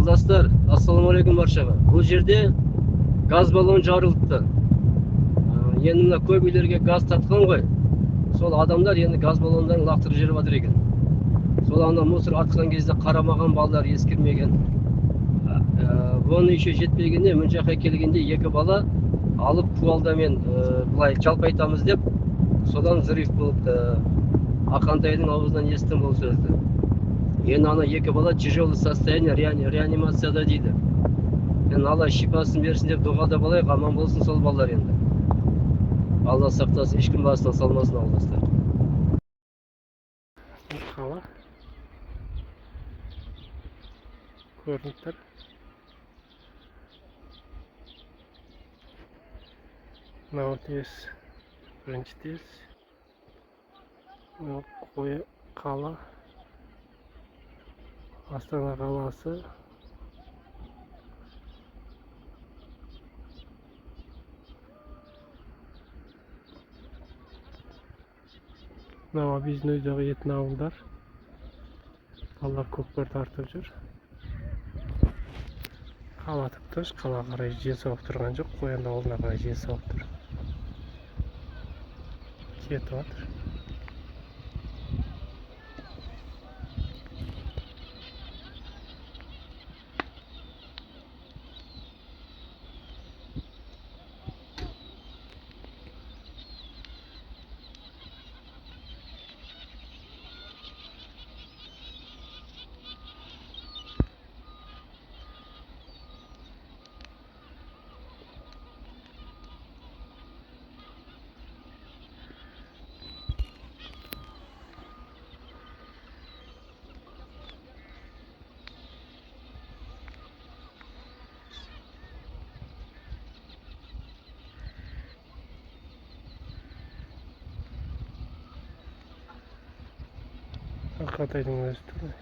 Жолдастар, ассалаумағалейкум баршаға. Бұл жерде газ баллон жарылыпты. Енді мына көп үйлерге газ тартқан ғой. Сол адамдар енді газ баллондарын лақтырып жіберіп жатыр екен. Сол ана мусор атқан кезде қарамаған балалар, ескермеген. Бұны еще жетпегенде, мына жаққа келгенде екі бала алып кувалдамен былай жалп айтамыз деп, содан взрыв болыпты. Ақантайдың аузынан естім бұл сөзді. Енді ана екі бала тяжелый состояние, реанимацияда дейді. Енді Алла шипасын берсін деп дұғада болайық, аман болсын сол балалар енді. Алла сақтасын, ешкім басынан салмасын Алластар. Қала көрініп тұр. Мынау тез, бірінші тез. Мынау қойы қала. Астана қаласы. Мынау біздің өздегі етін ауылдар. Балалар көкпар тартып жүр. Қала тып-тыныш, қала қарай жел соғып тұрған жоқ. Қоянды ауылына қарай жел соғып тұр. Кетіп жатыр. Ақантайдың өзі тұр.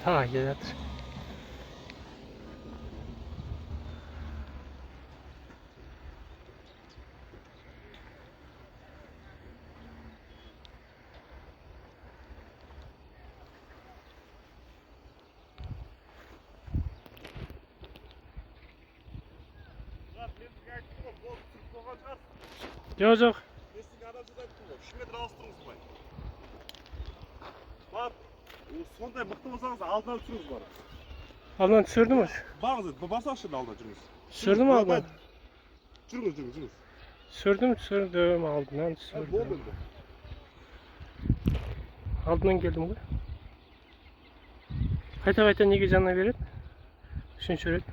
Та келе жатыр. Жоқ, жоқ. Сондай мықты болсаңыз алдынан түсіріңіз бар. Алдынан түсірді ме? Бағыңыз, басақшы алдынан жүріңіз. Түсірді ме алдынан? Жүріңіз. Түсірдім, алдынан түсірдім. Болды. Алдынан келдім ғой. Қайта неге жана береді? Үшінші рет.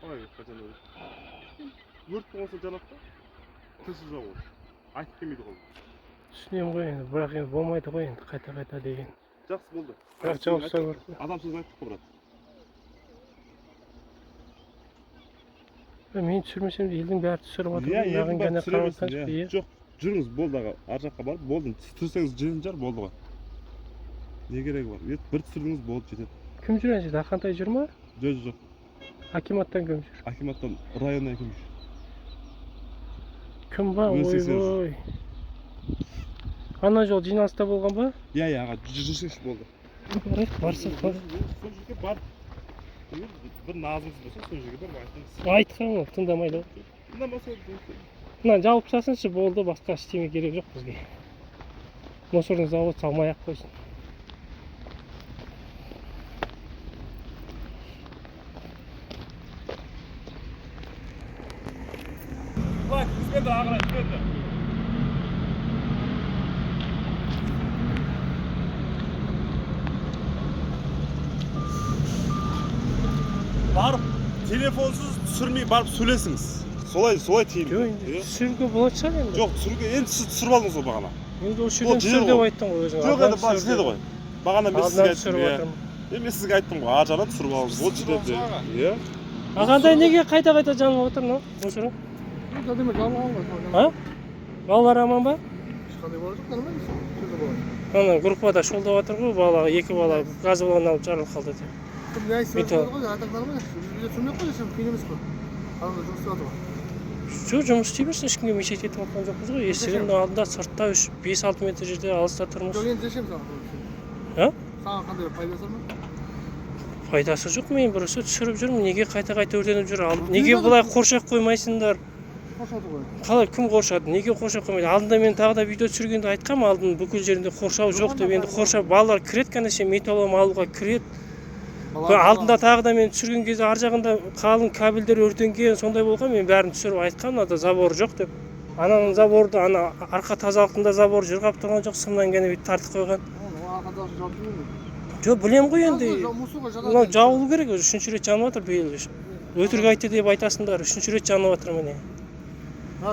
Ой, қайта береді. Өрт болмаса жанады да, тілсіз жау olur. Айтып келмейді ғой. Түсінемін ғой енді, бірақ енді болмайды ғой енді, қайта деген. Жақсы болды. Бірақ жауапса бар. Адам сөзін айттық қой, брат. Мен түсірмесем де елдің бәрі түсіріп отыр. Маған ғана қараватсаңшы. Жоқ, жүріңіз, болды аға. Ар жаққа барып, болды. Түсірсеңіз жететін шығар, болды ғой. Не керегі бар? Бір түсірдіңіз, болды, жетеді. Кім жүр ана жерде? Ақантай жүр ма? Жоқ. Акиматтан кім жүр? Акиматтан районнан кім жүр? Кім ба? 1080. Ойбой. Ана жол жиналыста болған ба? Иә, аға, 180 болды. Барсақ бар. Сол жерге бар. Bir nazımız болса, сол жерге барып айтыңыз. Айтқан ғой, тыңдамайды ғой. Тыңдамаса, Мына жауып тастасыншы, болды, басқа ештеңе керек жоқ бізге. Мусорный завод салмай-ақ қойсын. Bak, bizге de ағырай, bizге. Барып, телефонсыз түсірмей барып сөйлесіңіз. Солай тиім. Жоқ, енді түсіруге болады шығар енді. Жоқ, түсіруге енді сіз түсіріп алдыңыз ғой бағана. Енді осы жерден түсір деп айттың ғой өзің. Жоқ, енді бар жетеді ғой. Бағана мен сізге айттым. Иә. Мен сізге айттым ғой, ар жағынан түсіріп алдыңыз. Ол жетеді. Иә. Ағандай неге қайта-қайта жанып отыр мынау? Мусорың? Burada demek Allah'ın var. Ha? Балалар аман ба? Ешқандай болған жоқ, нормально все. Сөзі болады. Ана группада шолдап жатыр ғой, бала, екі бала газ баллон алып жарылып қалды деп. Кім не айтса Металл. ғой, айтақ нормально. Бізде түсірмей ақ қойса, қиын емес қой. Адамдар жұмыс істеп жатыр ғой. Жоқ, жұмыс істей берсін, ешкімге мешет етіп отқан жоқпыз ғой. Есігінің алдында сыртта 5-6 метр жерде алыста тұрмыз. Жоқ, енді зачем саған? А? Саған қандай бір пайдасы бар ма? Пайдасы жоқ, мен бірісі түсіріп жүрмін. Неге қайта-қайта өртеніп жүр? Неге бұлай қоршап қоймайсыңдар? Қоршады ғой. Қалай кім қоршады? Неге қоршап қоймайды? Алдында мен тағы да видео түсіргенде айтқанмын, алдын бүкіл жерінде қоршау жоқ деп. Енді қоршап балалар кіреді, конечно, металлом алуға кіреді. Алдында тағы да мен түсірген кезде ар жағында қалың кабельдер өртенген, сондай болған. Мен бәрін түсіріп айтқанмын, анда забор жоқ деп. Ананың заборды, ана арқа тазалықтында забор жырғап тұрған жоқ, сымнан ғана бүйтіп тартып қойған. Арқадағы жауып жүрмін. Жоқ, білем ғой енді. Мұсуға Мынау жабылу керек, үшінші рет жанып жатыр биыл. Өтірік айтты деп айтасыңдар, үшінші рет жанып жатыр міне.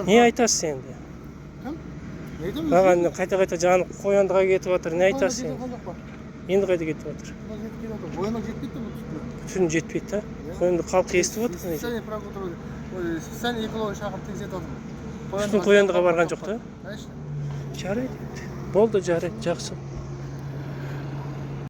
Не айтасыз енді? Кім? Не айтамын? Маған қайта-қайта жанып қояндыға кетіп жатыр, не айтасыз енді? Енді қайда кетіп жатыр? Бойына жетпейді бұл түтін. Түн жетпейді да? Қоянды халқы естіп отыр. Сәне прокуратура, сәне эколог шақырып тексеріп жатырмын. Ешкім қояндыға барған жоқ та? Конечно. Жарайды. Болды, жарайды, жақсы.